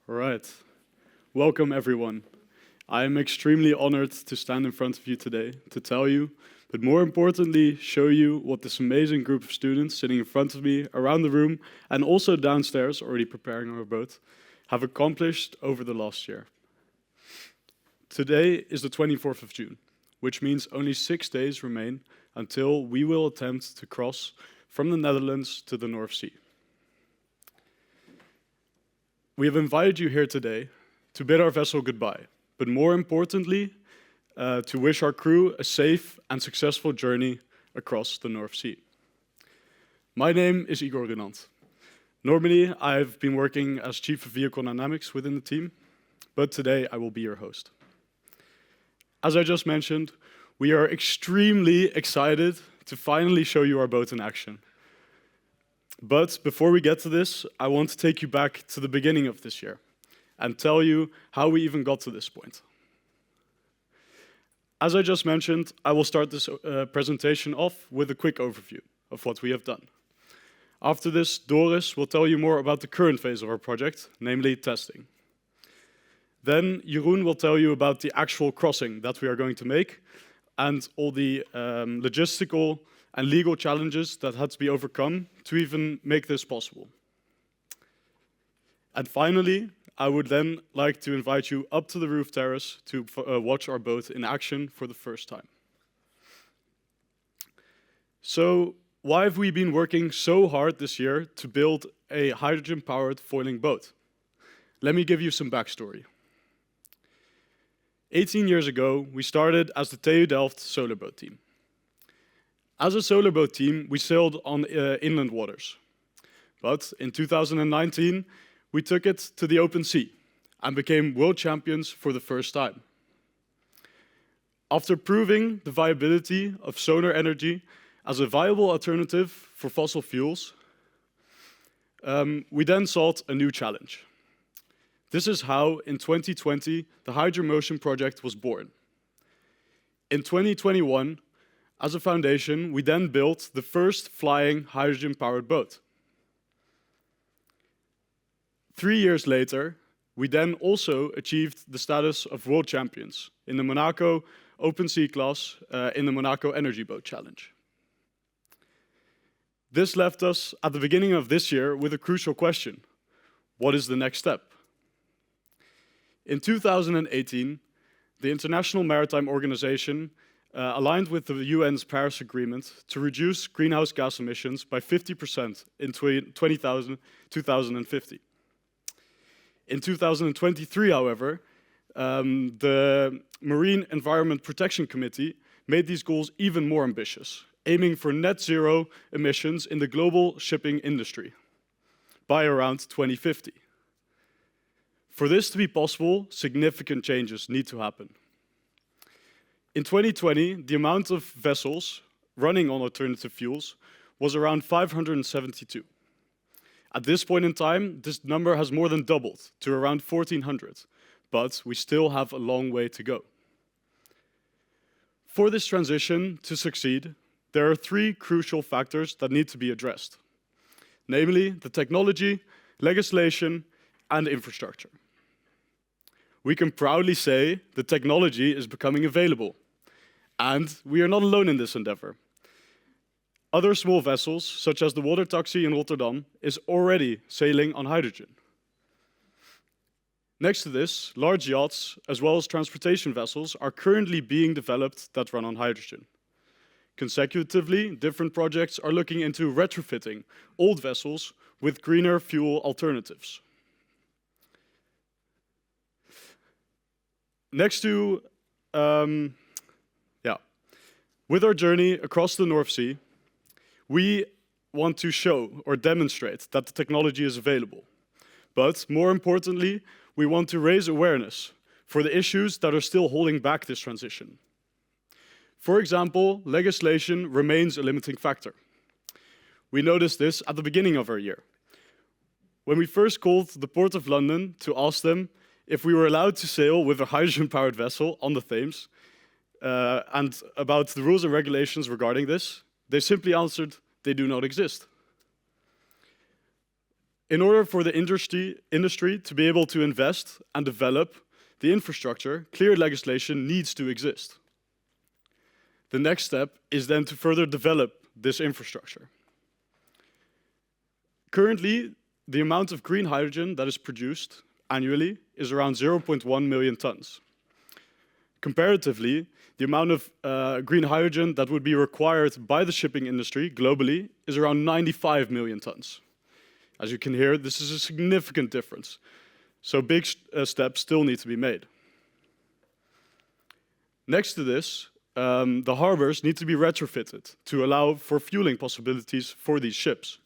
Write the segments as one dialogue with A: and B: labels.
A: All right. Welcome, everyone. I am extremely honored to stand in front of you today to tell you, but more importantly, show you what this amazing group of students sitting in front of me, around the room, and also downstairs, already preparing our boat, have accomplished over the last year. Today is the 24th of June, which means only 6 days remain until we will attempt to cross from the Netherlands to the North Sea. We have invited you here today to bid our vessel goodbye, but more importantly, to wish our crew a safe and successful journey across the North Sea. My name is Igor Renant. Normally, I've been working as Chief of Vehicle Dynamics within the team, but today I will be your host. As I just mentioned, we are extremely excited to finally show you our boat in action. But before we get to this, I want to take you back to the beginning of this year and tell you how we even got to this point. As I just mentioned, I will start this presentation off with a quick overview of what we have done. After this, Doris will tell you more about the current phase of our project, namely testing. Then Jeroen will tell you about the actual crossing that we are going to make and all the logistical and legal challenges that had to be overcome to even make this possible. And finally, I would then like to invite you up to the roof terrace to watch our boat in action for the first time. So, why have we been working so hard this year to build a hydrogen-powered foiling boat? Let me give you some backstory. 18 years ago, we started as the TU Delft solar boat team. As a solar boat team, we sailed on inland waters. But in 2019, we took it to the open sea and became world champions for the first time. After proving the viability of solar energy as a viable alternative for fossil fuels, we then sought a new challenge. This is how, in 2020, the Hydromotion project was born. In 2021, as a foundation, we then built the first flying hydrogen-powered boat. 3 years later, we then also achieved the status of world champions in the Monaco Open Sea class in the Monaco Energy Boat Challenge. This left us at the beginning of this year with a crucial question: what is the next step? In 2018, the International Maritime Organization aligned with the UN's Paris Agreement to reduce greenhouse gas emissions by 50% in 2050. In 2023, however, the Marine Environment Protection Committee made these goals even more ambitious, aiming for net zero emissions in the global shipping industry by around 2050. For this to be possible, significant changes need to happen. In 2020, the amount of vessels running on alternative fuels was around 572. At this point in time, this number has more than doubled to around 1,400, but we still have a long way to go. For this transition to succeed, there are 3 crucial factors that need to be addressed, namely the technology, legislation, and infrastructure. We can proudly say the technology is becoming available. And we are not alone in this endeavor. Other small vessels, such as the water taxi in Rotterdam, is already sailing on hydrogen. Next to this, large yachts, as well as transportation vessels, are currently being developed that run on hydrogen. Consecutively, different projects are looking into retrofitting old vessels with greener fuel alternatives. With our journey across the North Sea, we want to show or demonstrate that the technology is available. But more importantly, we want to raise awareness for the issues that are still holding back this transition. For example, legislation remains a limiting factor. We noticed this at the beginning of our year. When we first called the Port of London to ask them if we were allowed to sail with a hydrogen-powered vessel on the Thames, and about the rules and regulations regarding this, they simply answered, they do not exist. In order for the industry to be able to invest and develop the infrastructure, clear legislation needs to exist. The next step is then to further develop this infrastructure. Currently, the amount of green hydrogen that is produced annually is around 0.1 million tons. Comparatively, the amount of green hydrogen that would be required by the shipping industry globally is around 95 million tons. As you can hear, this is a significant difference. So big steps still need to be made. Next to this, the harbors need to be retrofitted to allow for fueling possibilities for these ships.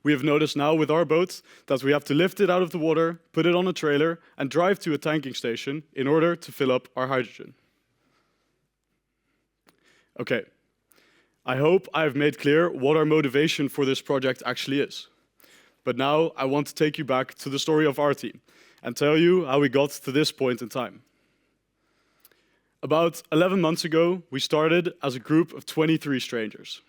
A: We have noticed now with our boat that we have to lift it out of the water, put it on a trailer, and drive to a tanking station in order to fill up our hydrogen. Okay, I hope I've made clear what our motivation for this project actually is. But now I want to take you back to the story of our team and tell you how we got to this point in time. About 11 months ago, we started as a group of 23 strangers.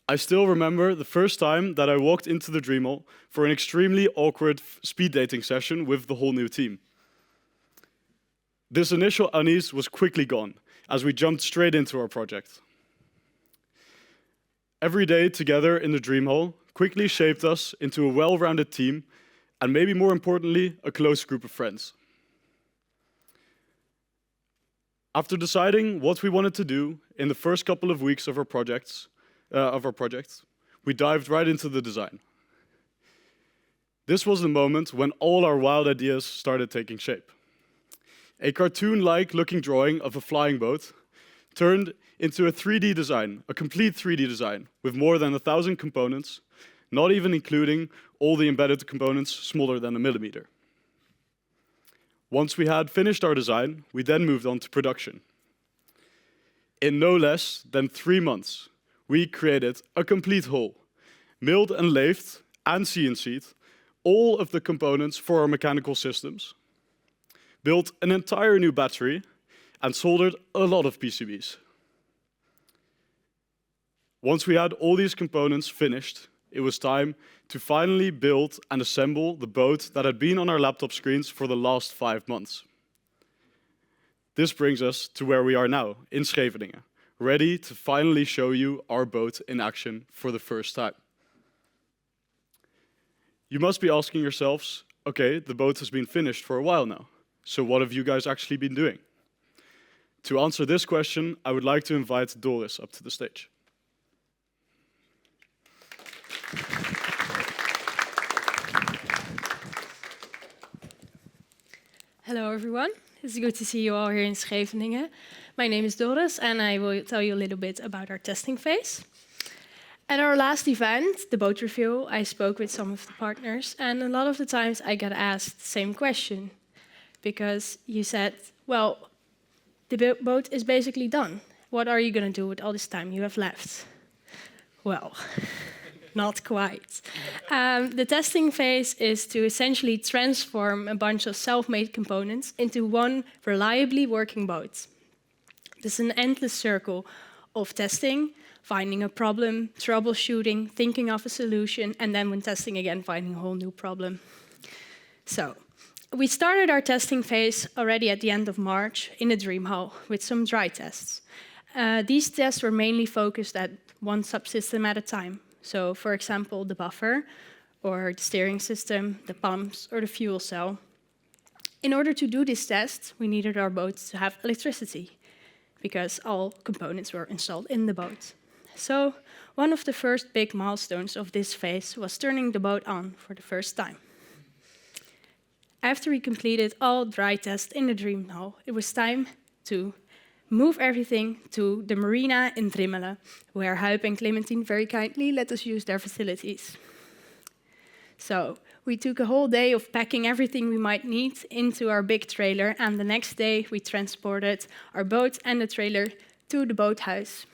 A: I still remember the first time that I walked into the Dream Hall for an extremely awkward speed dating session with the whole new team. This initial unease was quickly gone as we jumped straight into our project. Every day together in the Dream Hall quickly shaped us into a well-rounded team and maybe more importantly, a close group of friends. After deciding what we wanted to do in the first couple of weeks of our project, we dived right into the design. This was the moment when all our wild ideas started taking shape. A cartoon-like looking drawing of a flying boat turned into a 3D design, a complete 3D design, with more than 1,000 components, not even including all the embedded components smaller than a millimeter. Once we had finished our design, we then moved on to production. In no less than 3 months, we created a complete hull, milled and lathed and CNC'd all of the components for our mechanical systems, built an entire new battery, and soldered a lot of PCBs. Once we had all these components finished, it was time to finally build and assemble the boat that had been on our laptop screens for the last 5 months. This brings us to where we are now, in Scheveningen, ready to finally show you our boat in action for the first time. You must be asking yourselves, okay, the boat has been finished for a while now, so what have you guys actually been doing? To answer this question, I would like to invite Doris up to the stage.
B: Hello everyone, it's good to see you all here in Scheveningen. My name is Doris and I will tell you a little bit about our testing phase. At our last event, the boat review, I spoke with some of the partners and a lot of the times I got asked the same question. Because you said, well, the boat is basically done. What are you going to do with all this time you have left? Well, not quite. The testing phase is to essentially transform a bunch of self-made components into one reliably working boat. This is an endless circle of testing, finding a problem, troubleshooting, thinking of a solution, and then when testing again, finding a whole new problem. So, we started our testing phase already at the end of March in the Dream Hall with some dry tests. These tests were mainly focused at one subsystem at a time. So, for example, the buffer, or the steering system, the pumps, or the fuel cell. In order to do this test, we needed our boat to have electricity, because all components were installed in the boat. So, one of the first big milestones of this phase was turning the boat on for the first time. After we completed all dry tests in the Dream Hall, it was time to move everything to the marina in Drimmelen, where Huip and Clementine very kindly let us use their facilities. So we took a whole day of packing everything we might need into our big trailer, and the next day we transported our boat and the trailer to the boathouse.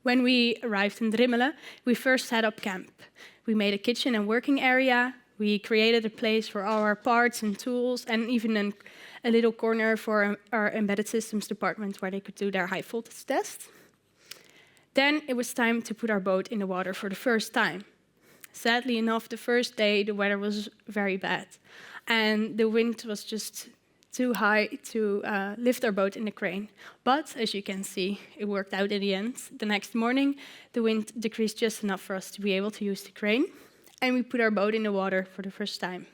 B: When we arrived in Drimmelen, we first set up camp. We made a kitchen and working area. We created a place for all our parts and tools, and even a little corner for our embedded systems department where they could do their high voltage test. Then it was time to put our boat in the water for the first time. Sadly enough, the first day the weather was very bad, and the wind was just too high to lift our boat in the crane. But as you can see, it worked out in the end. The next morning, the wind decreased just enough for us to be able to use the crane, and we put our boat in the water for the first time.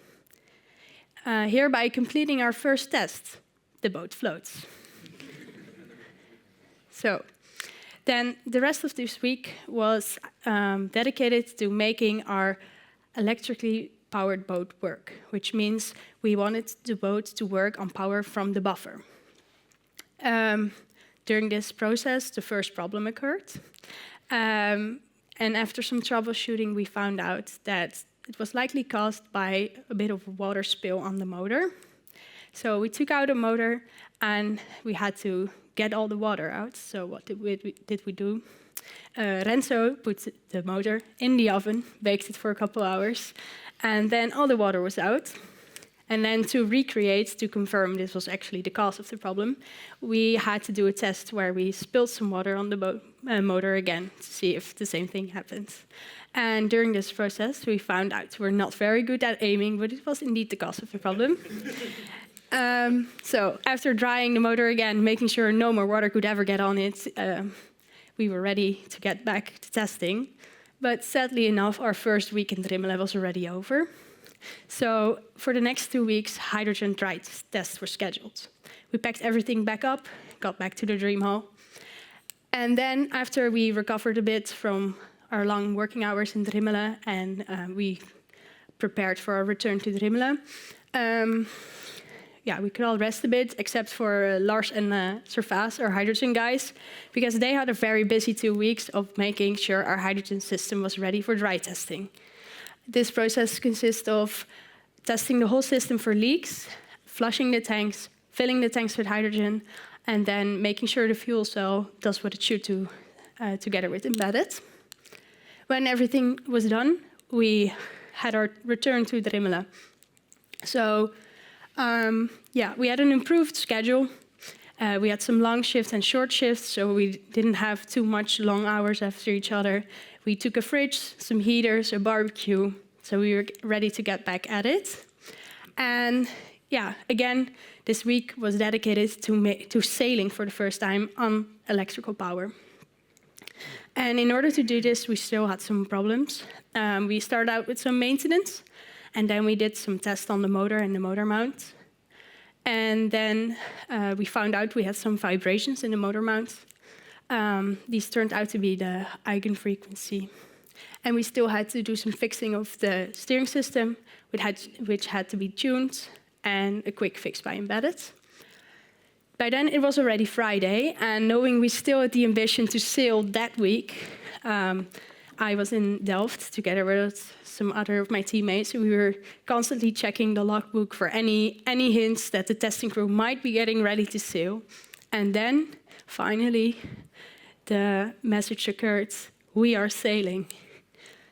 B: Hereby completing our first test, the boat floats. So then the rest of this week was dedicated to making our electrically powered boat work, which means we wanted the boat to work on power from the buffer. During this process, the first problem occurred. And after some troubleshooting, we found out that it was likely caused by a bit of a water spill on the motor. So we took out the motor and we had to get all the water out. So what did we do? Renzo put the motor in the oven, baked it for a couple hours, and then all the water was out. And then to recreate, to confirm this was actually the cause of the problem, we had to do a test where we spilled some water on the motor again to see if the same thing happens. And during this process, we found out we're not very good at aiming, but it was indeed the cause of the problem. So after drying the motor again, making sure no more water could ever get on it, we were ready to get back to testing. But sadly enough, our first week in Drimmelen was already over. So for the next 2 weeks, hydrogen dry tests were scheduled. We packed everything back up, got back to the Dream Hall. And then after we recovered a bit from our long working hours in Drimmelen and we prepared for our return to Drimmelen, we could all rest a bit, except for Lars and Servaas, our hydrogen guys, because they had a very busy 2 weeks of making sure our hydrogen system was ready for dry testing. This process consists of testing the whole system for leaks, flushing the tanks, filling the tanks with hydrogen, and then making sure the fuel cell does what it should do together with embedded. When everything was done, we had our return to Drimmelen. So we had an improved schedule. We had some long shifts and short shifts, so we didn't have too much long hours after each other. We took a fridge, some heaters, a barbecue, so we were ready to get back at it. And again, this week was dedicated to sailing for the first time on electrical power. And in order to do this, we still had some problems. We started out with some maintenance, and then we did some tests on the motor and the motor mount. And then we found out we had some vibrations in the motor mount. These turned out to be the eigenfrequency. And we still had to do some fixing of the steering system, which had to be tuned, and a quick fix by embedded. By then it was already Friday, and knowing we still had the ambition to sail that week, I was in Delft together with some other of my teammates. We were constantly checking the logbook for any hints that the testing crew might be getting ready to sail. And then, finally, the message occurred, we are sailing.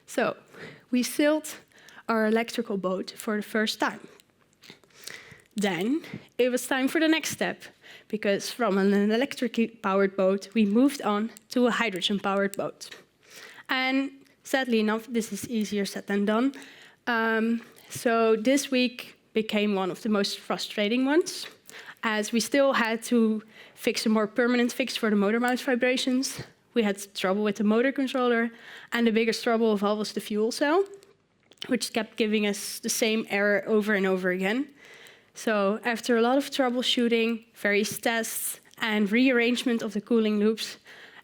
B: So, we sailed our electrical boat for the first time. Then, it was time for the next step, because from an electrically powered boat, we moved on to a hydrogen-powered boat. And sadly enough, this is easier said than done. So this week became one of the most frustrating ones, as we still had to fix a more permanent fix for the motor mount vibrations. We had trouble with the motor controller, and the biggest trouble of all was the fuel cell, which kept giving us the same error over and over again. So after a lot of troubleshooting, various tests, and rearrangement of the cooling loops,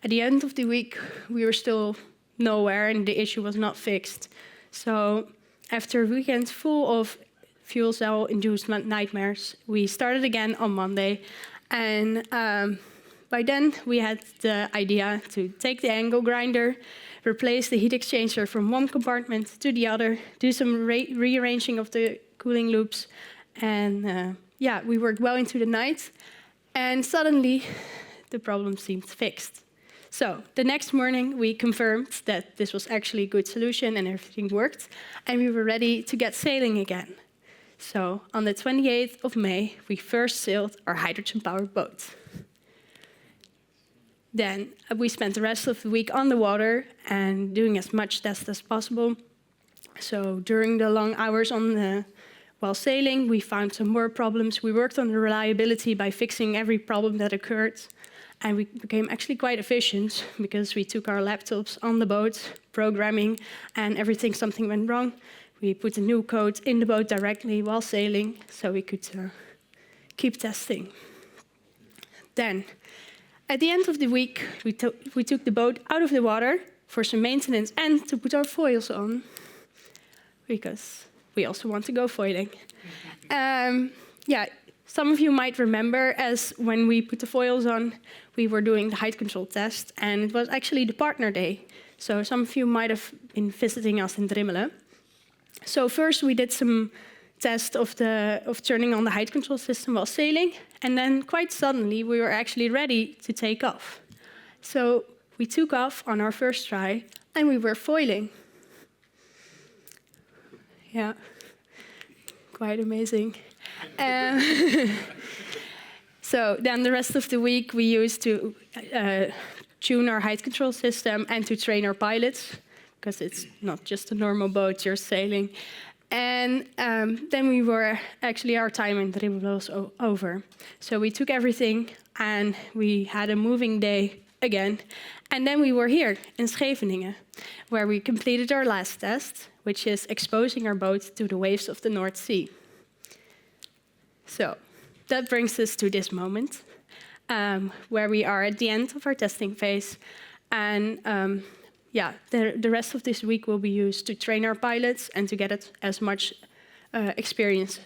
B: at the end of the week, we were still nowhere and the issue was not fixed. So after a weekend full of fuel cell induced nightmares, we started again on Monday. And by then we had the idea to take the angle grinder, replace the heat exchanger from one compartment to the other, do some rearranging of the cooling loops. And we worked well into the night. And suddenly the problem seemed fixed. So the next morning, we confirmed that this was actually a good solution and everything worked, and we were ready to get sailing again. So on the 28th of May, we first sailed our hydrogen-powered boat. Then we spent the rest of the week on the water and doing as much tests as possible. So during the long hours while sailing, we found some more problems. We worked on the reliability by fixing every problem that occurred. And we became actually quite efficient because we took our laptops on the boat, programming, and everything something went wrong. We put a new code in the boat directly while sailing so we could keep testing. Then, at the end of the week, we took the boat out of the water for some maintenance and to put our foils on because we also want to go foiling. Some of you might remember as when we put the foils on, we were doing the height control test, and it was actually the partner day. So some of you might have been visiting us in Drimmelen. So first we did some tests of turning on the height control system while sailing, and then quite suddenly we were actually ready to take off. So we took off on our first try, and we were foiling. Yeah, quite amazing. So then the rest of the week we used to tune our height control system and to train our pilots, because it's not just a normal boat you're sailing. And then our time in Drimmelen was over. So we took everything and we had a moving day again. And then we were here in Scheveningen, where we completed our last test, which is exposing our boat to the waves of the North Sea. So that brings us to this moment, where we are at the end of our testing phase. And the rest of this week will be used to train our pilots and to get as much experience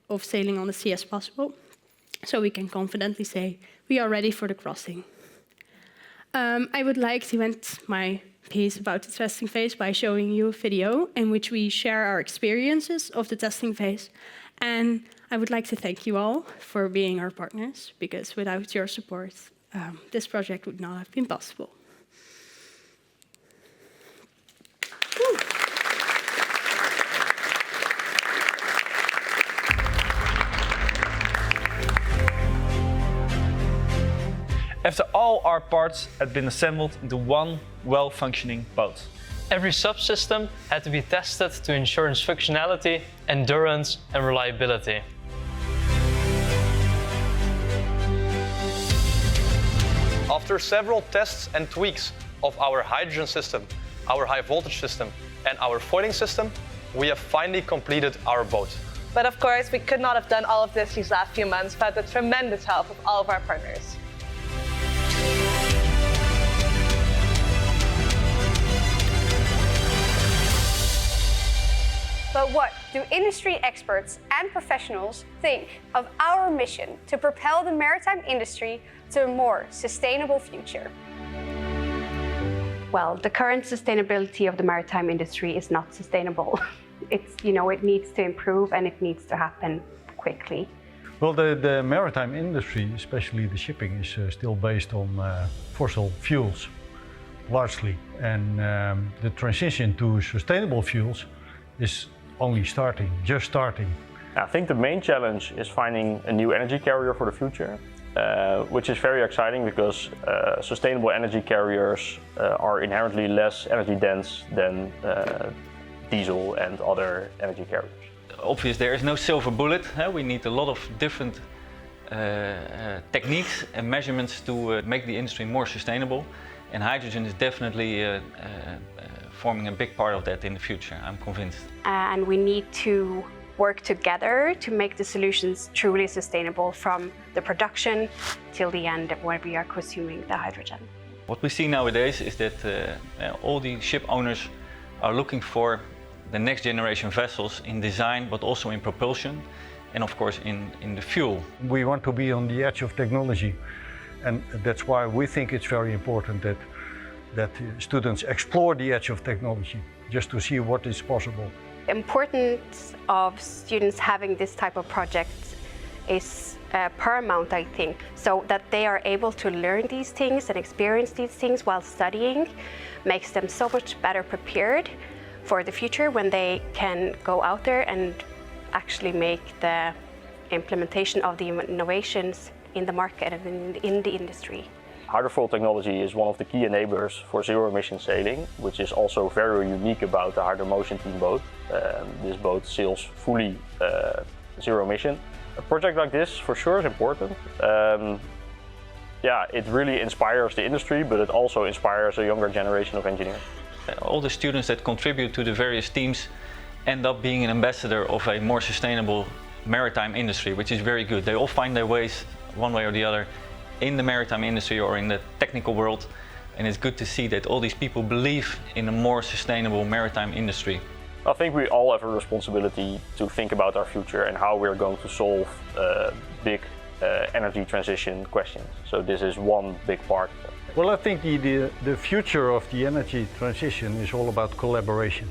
B: of sailing on the sea as possible, so we can confidently say we are ready for the crossing. I would like to end my piece about the testing phase by showing you a video in which we share our experiences of the testing phase. And I would like to thank you all for being our partners, because without your support, this project would not have been possible.
C: After all our parts had been assembled into one well-functioning boat.
D: Every subsystem had to be tested to ensure its functionality, endurance and reliability.
E: After several tests and tweaks of our hydrogen system, our high voltage system and our foiling system, we have finally completed our boat.
F: But of course, we could not have done all of this these last few months without the tremendous help of all of our partners. But what do industry experts and professionals think of our mission to propel the maritime industry to a more sustainable future?
G: Well, the current sustainability of the maritime industry is not sustainable. It needs to improve and it needs to happen quickly.
H: Well, the maritime industry, especially the shipping, is still based on fossil fuels, largely. And the transition to sustainable fuels is only just starting.
I: I think the main challenge is finding a new energy carrier for the future, which is very exciting because sustainable energy carriers are inherently less energy dense than diesel and other energy carriers.
C: Obvious, there is no silver bullet. We need a lot of different techniques and measurements to make the industry more sustainable. And hydrogen is definitely forming a big part of that in the future, I'm convinced.
G: And we need to work together to make the solutions truly sustainable from the production till the end where we are consuming the hydrogen.
C: What we see nowadays is that all the ship owners are looking for the next generation vessels in design, but also in propulsion, and of course in the fuel.
H: We want to be on the edge of technology, and that's why we think it's very important that students explore the edge of technology, just to see what is possible.
G: The importance of students having this type of project is paramount, I think, so that they are able to learn these things and experience these things while studying makes them so much better prepared for the future when they can go out there and actually make the implementation of the innovations in the market and in the industry.
I: Hydrofoil technology is one of the key enablers for zero-emission sailing, which is also very unique about the Hydromotion team boat. This boat sails fully zero-emission. A project like this for sure is important. Yeah, it really inspires the industry, but it also inspires a younger generation of engineers.
C: All the students that contribute to the various teams end up being an ambassador of a more sustainable maritime industry, which is very good. They all find their ways, one way or the other, in the maritime industry or in the technical world. And it's good to see that all these people believe in a more sustainable maritime industry.
I: I think we all have a responsibility to think about our future and how we're going to solve big energy transition questions. So this is one big part.
H: Well, I think the future of the energy transition is all about collaboration.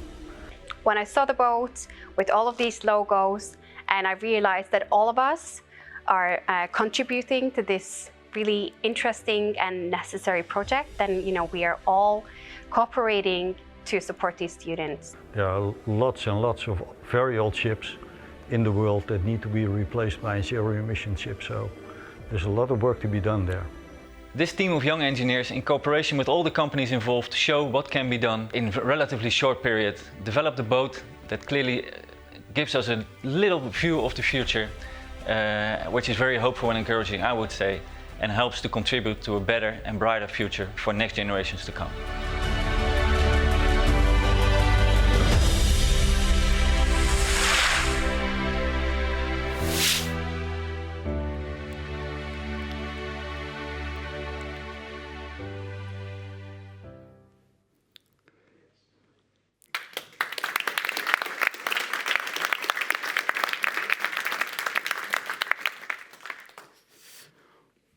G: When I saw the boat with all of these logos, and I realized that all of us are contributing to this really interesting and necessary project, then we are all cooperating to support these students.
H: There are lots and lots of very old ships in the world that need to be replaced by zero-emission ships, so there's a lot of work to be done there.
C: This team of young engineers, in cooperation with all the companies involved, show what can be done in a relatively short period, developed a boat that clearly gives us a little view of the future, which is very hopeful and encouraging, I would say, and helps to contribute to a better and brighter future for next generations to come.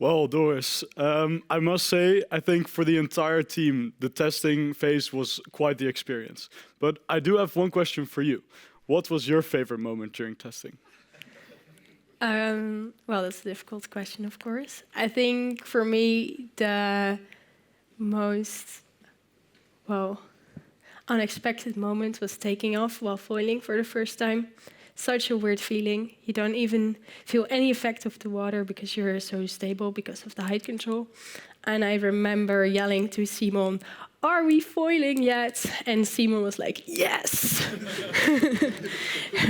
A: Well, Doris, I must say, I think for the entire team, the testing phase was quite the experience. But I do have one question for you. What was your favorite moment during testing?
B: Well, that's a difficult question, of course. I think for me, the most, unexpected moment was taking off while foiling for the first time. Such a weird feeling. You don't even feel any effect of the water because you're so stable because of the height control. And I remember yelling to Simon, "Are we foiling yet?" And Simon was like, "Yes!"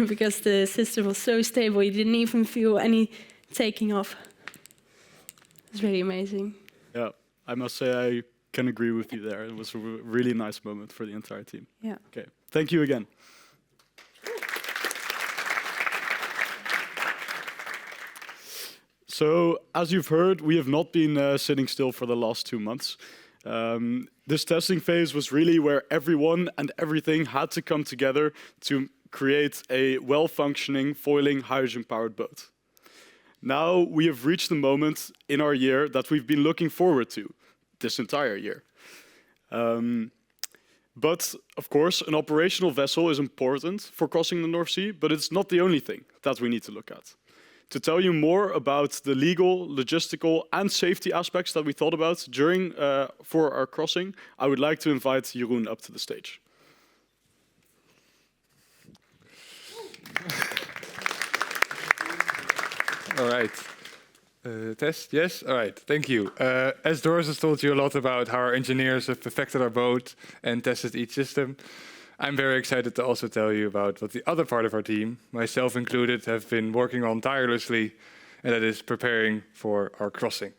B: Because the system was so stable, you didn't even feel any taking off. It was really amazing.
A: Yeah, I must say I can agree with you there. It was a really nice moment for the entire team.
B: Yeah.
A: Okay, thank you again. So, as you've heard, we have not been sitting still for the last 2 months. This testing phase was really where everyone and everything had to come together to create a well-functioning, foiling, hydrogen-powered boat. Now we have reached the moment in our year that we've been looking forward to this entire year. But, of course, an operational vessel is important for crossing the North Sea, but it's not the only thing that we need to look at. To tell you more about the legal, logistical, and safety aspects that we thought about for our crossing, I would like to invite Jeroen up to the stage.
J: All right. Test? Yes? All right. Thank you. As Doris has told you a lot about how our engineers have perfected our boat and tested each system, I'm very excited to also tell you about what the other part of our team, myself included, have been working on tirelessly, and that is preparing for our crossing.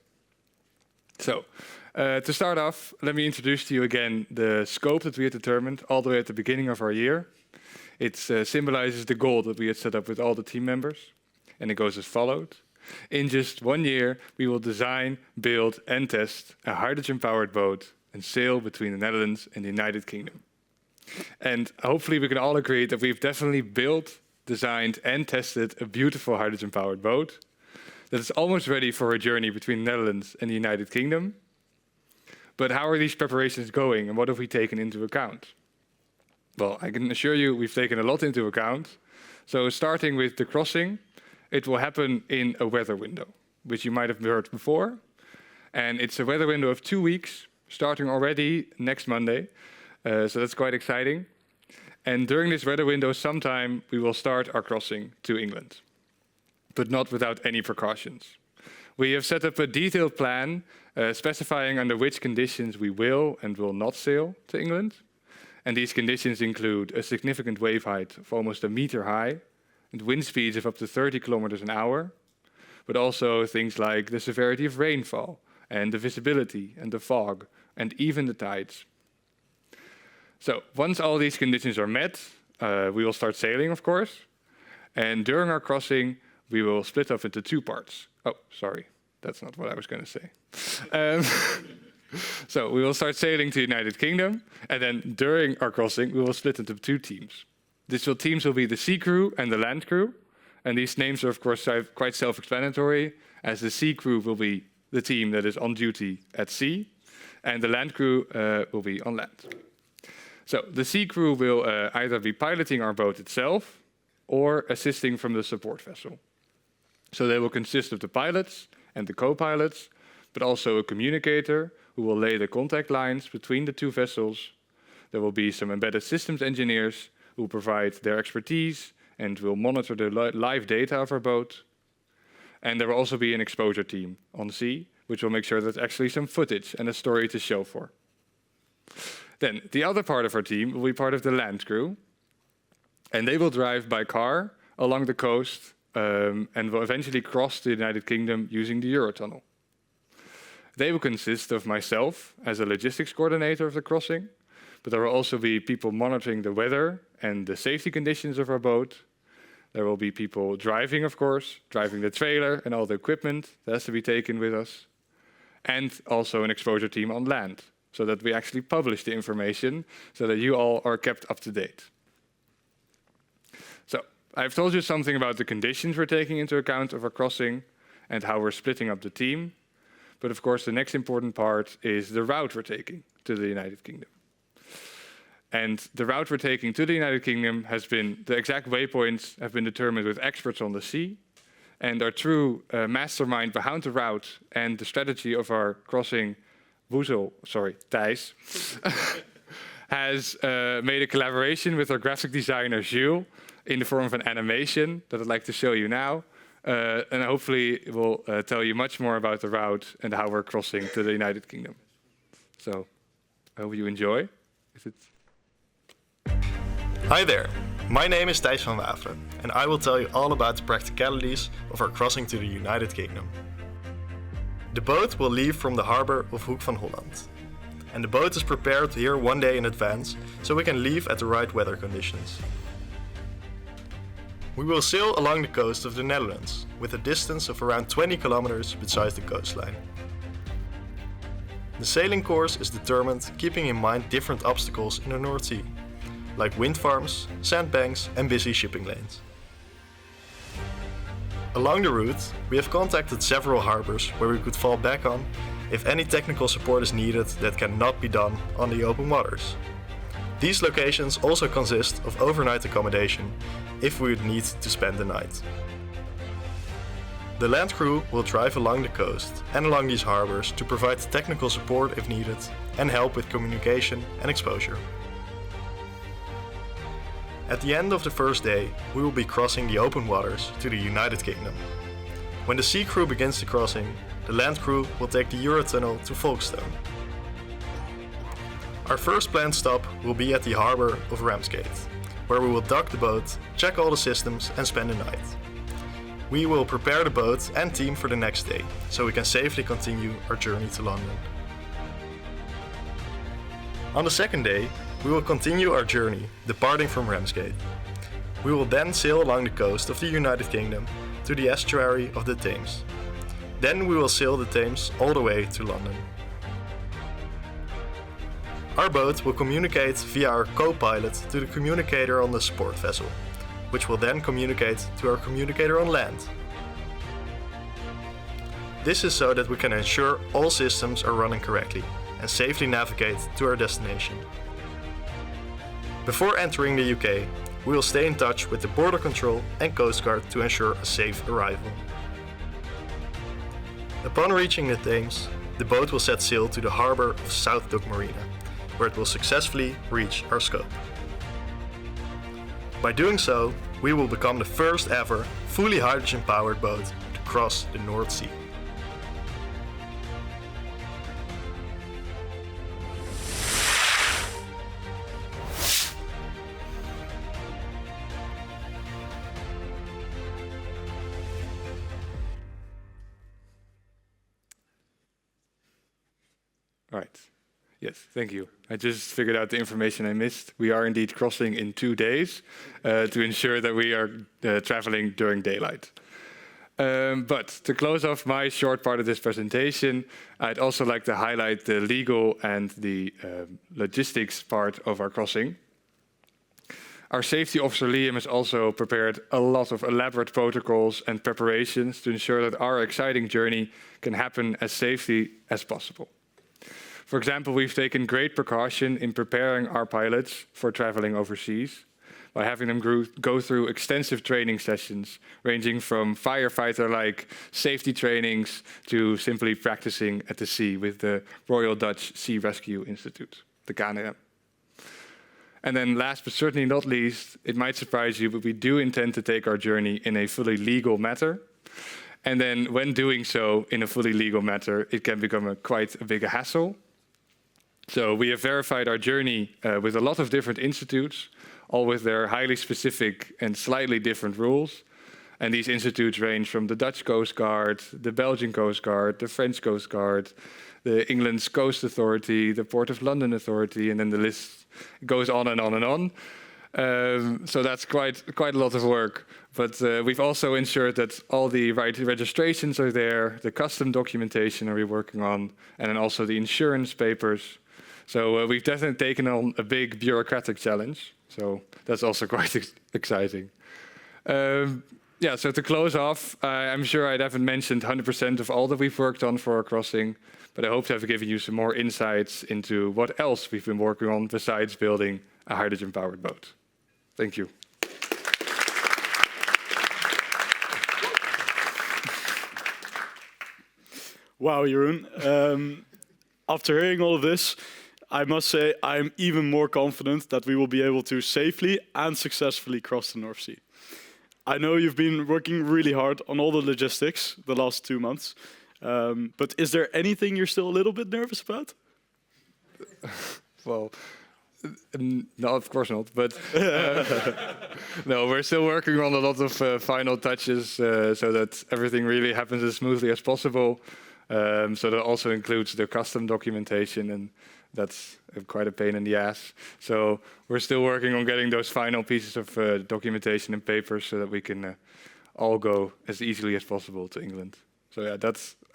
J: So, to start off, let me introduce to you again the scope that we had determined all the way at the beginning of our year. It symbolizes the goal that we had set up with all the team members, and it goes as followed. In just 1 year, we will design, build, and test a hydrogen-powered boat and sail between the Netherlands and the United Kingdom. And hopefully we can all agree that we've definitely built, designed, and tested a beautiful hydrogen-powered boat that is almost ready for a journey between the Netherlands and the United Kingdom. But how are these preparations going, and what have we taken into account? Well, I can assure you we've taken a lot into account. So starting with the crossing, it will happen in a weather window, which you might have heard before. And it's a weather window of 2 weeks, starting already next Monday. So that's quite exciting. And during this weather window, sometime we will start our crossing to England, but not without any precautions. We have set up a detailed plan specifying under which conditions we will and will not sail to England. And these conditions include a significant wave height of almost a meter high and wind speeds of up to 30 kilometers an hour, but also things like the severity of rainfall and the visibility and the fog and even the tides. So once all these conditions are met, we will start sailing, of course. And during our crossing, we will split off into two parts. Oh, sorry, that's not what I was going to say. So we will start sailing to the United Kingdom, and then during our crossing, we will split into two teams. These teams will be the sea crew and the land crew. And these names are, of course, quite self-explanatory, as the sea crew will be the team that is on duty at sea, and the land crew will be on land. So the sea crew will either be piloting our boat itself or assisting from the support vessel. So they will consist of the pilots and the co-pilots, but also a communicator who will lay the contact lines between the two vessels. There will be some embedded systems engineers who will provide their expertise and will monitor the live data of our boat. And there will also be an exposure team on sea, which will make sure there's actually some footage and a story to show for. Then the other part of our team will be part of the land crew, and they will drive by car along the coast and will eventually cross the United Kingdom using the Eurotunnel. They will consist of myself as a logistics coordinator of the crossing, but there will also be people monitoring the weather and the safety conditions of our boat. There will be people driving, of course, driving the trailer and all the equipment that has to be taken with us, and also an exposure team on land, so that we actually publish the information so that you all are kept up to date. So I've told you something about the conditions we're taking into account of our crossing and how we're splitting up the team. But of course, the next important part is the route we're taking to the United Kingdom. And the route we're taking to the United Kingdom has been, the exact waypoints have been determined with experts on the sea. And our true mastermind behind the route and the strategy of our crossing, Thijs, has made a collaboration with our graphic designer, Jules, in the form of an animation that I'd like to show you now. And hopefully it will tell you much more about the route and how we're crossing to the United Kingdom. So I hope you enjoy.
K: Hi there, my name is Thijs van Waveren and I will tell you all about the practicalities of our crossing to the United Kingdom. The boat will leave from the harbour of Hoek van Holland. And the boat is prepared here one day in advance so we can leave at the right weather conditions. We will sail along the coast of the Netherlands with a distance of around 20 kilometers beside the coastline. The sailing course is determined keeping in mind different obstacles in the North Sea, like wind farms, sandbanks and busy shipping lanes. Along the route, we have contacted several harbours where we could fall back on if any technical support is needed that cannot be done on the open waters. These locations also consist of overnight accommodation if we would need to spend the night. The land crew will drive along the coast and along these harbours to provide technical support if needed and help with communication and exposure. At the end of the first day, we will be crossing the open waters to the United Kingdom. When the sea crew begins the crossing, the land crew will take the Eurotunnel to Folkestone. Our first planned stop will be at the harbour of Ramsgate, where we will dock the boat, check all the systems and spend the night. We will prepare the boat and team for the next day, so we can safely continue our journey to London. On the second day, we will continue our journey, departing from Ramsgate. We will then sail along the coast of the United Kingdom to the estuary of the Thames. Then we will sail the Thames all the way to London. Our boat will communicate via our co-pilot to the communicator on the support vessel, which will then communicate to our communicator on land. This is so that we can ensure all systems are running correctly and safely navigate to our destination. Before entering the UK, we will stay in touch with the border control and Coast Guard to ensure a safe arrival. Upon reaching the Thames, the boat will set sail to the harbour of South Dock Marina, where it will successfully reach our scope. By doing so, we will become the first ever fully hydrogen-powered boat to cross the North Sea.
J: All right. Yes, thank you. I just figured out the information I missed. We are indeed crossing in 2 days to ensure that we are traveling during daylight. But to close off my short part of this presentation, I'd also like to highlight the legal and the logistics part of our crossing. Our safety officer Liam has also prepared a lot of elaborate protocols and preparations to ensure that our exciting journey can happen as safely as possible. For example, we've taken great precaution in preparing our pilots for traveling overseas by having them go through extensive training sessions, ranging from firefighter-like safety trainings to simply practicing at the sea with the Royal Dutch Sea Rescue Institute, the KNRM. And then last but certainly not least, it might surprise you, but we do intend to take our journey in a fully legal manner. And then when doing so in a fully legal manner, it can become quite a big hassle. So we have verified our journey with a lot of different institutes, all with their highly specific and slightly different rules. And these institutes range from the Dutch Coast Guard, the Belgian Coast Guard, the French Coast Guard, the England's Coast Authority, the Port of London Authority, and then the list goes on and on and on. So that's quite a lot of work. But we've also ensured that all the right registrations are there, the custom documentation are we working on, and then also the insurance papers. So we've definitely taken on a big bureaucratic challenge. So that's also quite exciting. Yeah, so to close off, I'm sure I haven't mentioned 100% of all that we've worked on for our crossing, but I hope to have given you some more insights into what else we've been working on besides building a hydrogen-powered boat. Thank you.
A: Wow, Jeroen. After hearing all of this, I must say I'm even more confident that we will be able to safely and successfully cross the North Sea. I know you've been working really hard on all the logistics the last 2 months, but is there anything you're still a little bit nervous about?
J: Well, no, of course not, but no, we're still working on a lot of final touches so that everything really happens as smoothly as possible. So that also includes the custom documentation, and that's quite a pain in the ass. So we're still working on getting those final pieces of documentation and papers so that we can all go as easily as possible to England. So yeah,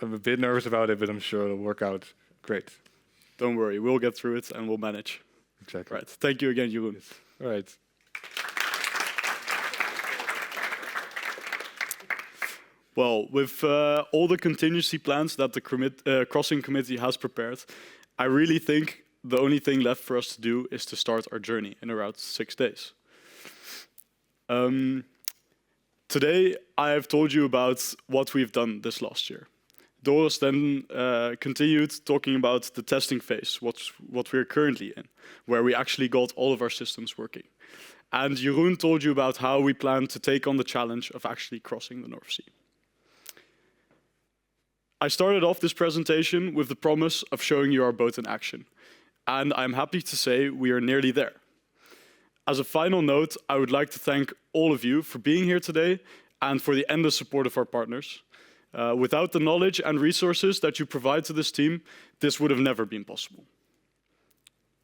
J: I'm a bit nervous about it, but I'm sure it'll work out great.
A: Don't worry, we'll get through it and we'll manage.
J: Exactly.
A: Right. Thank you again, Jeroen.
J: Yes. All right.
A: Well, with all the contingency plans that the crossing committee has prepared, I really think the only thing left for us to do is to start our journey in around 6 days. Today, I have told you about what we've done this last year. Doris then continued talking about the testing phase, what we're currently in, where we actually got all of our systems working. And Jeroen told you about how we plan to take on the challenge of actually crossing the North Sea. I started off this presentation with the promise of showing you our boat in action, and I'm happy to say we are nearly there. As a final note, I would like to thank all of you for being here today and for the endless support of our partners. Without the knowledge and resources that you provide to this team, this would have never been possible.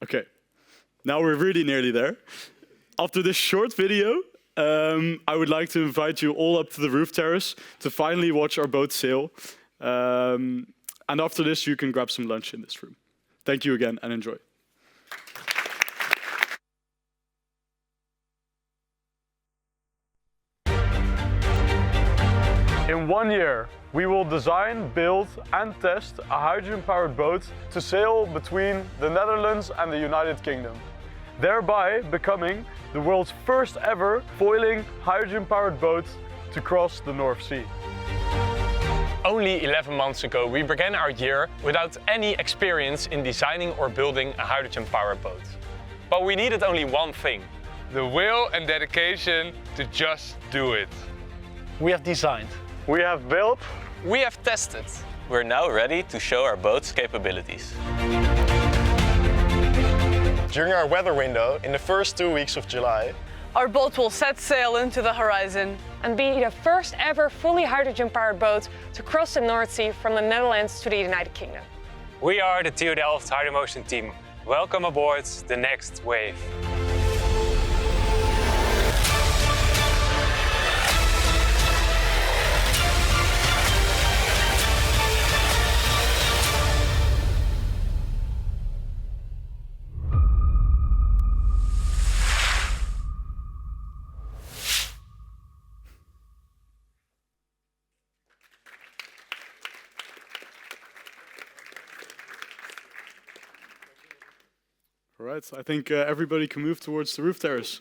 A: Okay, now we're really nearly there. After this short video, I would like to invite you all up to the roof terrace to finally watch our boat sail. And after this, you can grab some lunch in this room. Thank you again and enjoy.
L: In 1 year, we will design, build and test a hydrogen-powered boat to sail between the Netherlands and the United Kingdom, thereby becoming the world's first ever foiling hydrogen-powered boat to cross the North Sea.
D: Only 11 months ago, we began our year without any experience in designing or building a hydrogen-powered boat. But we needed only one thing:
L: the will and dedication to just do it.
M: We have designed.
L: We have built.
D: We have tested.
N: We're now ready to show our boat's capabilities.
K: During our weather window, in the first 2 weeks of July,
O: our boat will set sail into the horizon and be the first ever fully hydrogen-powered boat to cross the North Sea from the Netherlands to the United Kingdom.
P: We are the TU Delft Hydromotion team. Welcome aboard the next wave.
A: All right, I think everybody can move towards the roof terrace.